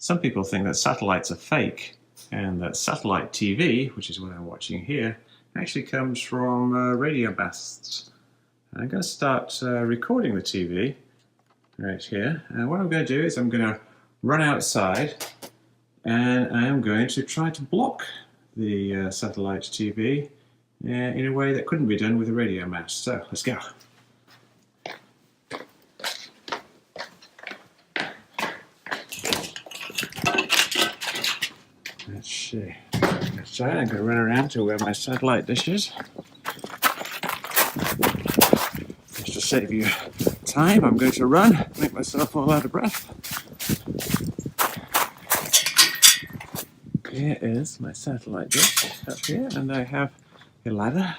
some people think that satellites are fake and that satellite TV, which is what I'm watching here, actually comes from radio masts. I'm going to start recording the TV right here, and what I'm going to do is I'm going to run outside and I'm going to try to block the satellite TV in a way that couldn't be done with a radio mast. So let's go. Let's see. Outside, I'm going to run around to where my satellite dish is. Just to save you time, I'm going to run, make myself all out of breath. Here is my satellite dish up here, and I have a ladder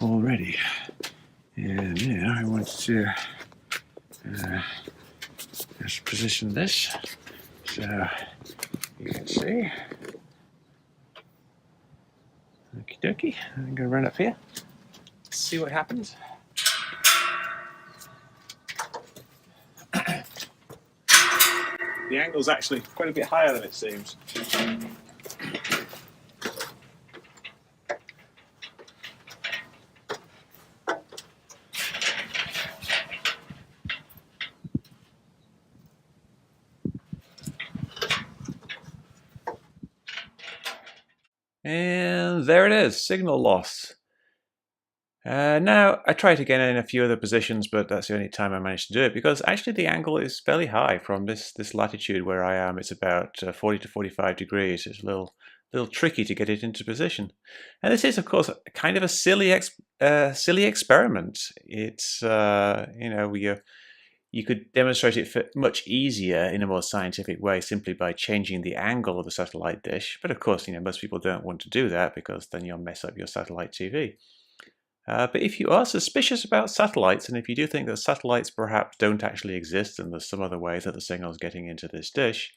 already. And now I want to just position this so you can see. Okie dokie, I'm going to run up here, see what happens. The angle's actually quite a bit higher than it seems. And there it is, signal loss. Now, I tried again in a few other positions, but that's the only time I managed to do it, because actually the angle is fairly high from this latitude where I am. It's about 40 to 45 degrees. It's a little tricky to get it into position. And this is, of course, kind of a silly experiment. It's, you could demonstrate it much easier in a more scientific way simply by changing the angle of the satellite dish. But of course, most people don't want to do that because then you'll mess up your satellite TV. But if you are suspicious about satellites, and if you do think that satellites perhaps don't actually exist and there's some other way that the signal is getting into this dish,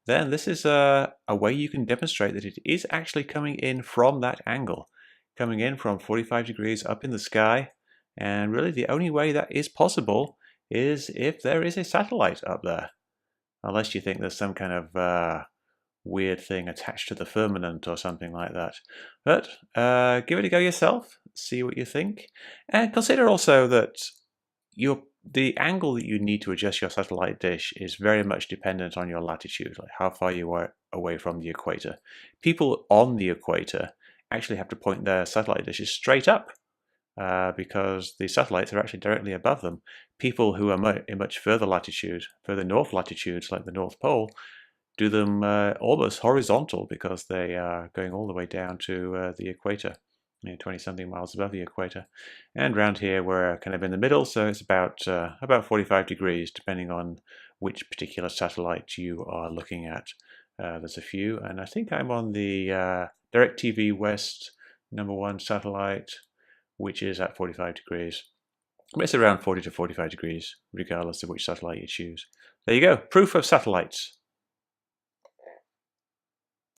then this is a way you can demonstrate that it is actually coming in from that angle, coming in from 45 degrees up in the sky. And really the only way that is possible is if there is a satellite up there, unless you think there's some kind of weird thing attached to the firmament or something like that. But give it a go yourself, see what you think, and consider also that the angle that you need to adjust your satellite dish is very much dependent on your latitude, like how far you are away from the equator. People on the equator actually have to point their satellite dishes straight up because the satellites are actually directly above them. People who are in much further latitude, further north latitudes like the North Pole, do them almost horizontal because they are going all the way down to the equator, 20-something miles above the equator. And around here we're kind of in the middle, so it's about 45 degrees depending on which particular satellite you are looking at. There's a few, and I think I'm on the DirecTV West #1 satellite, which is at 45 degrees. But it's around 40 to 45 degrees, regardless of which satellite you choose. There you go, proof of satellites.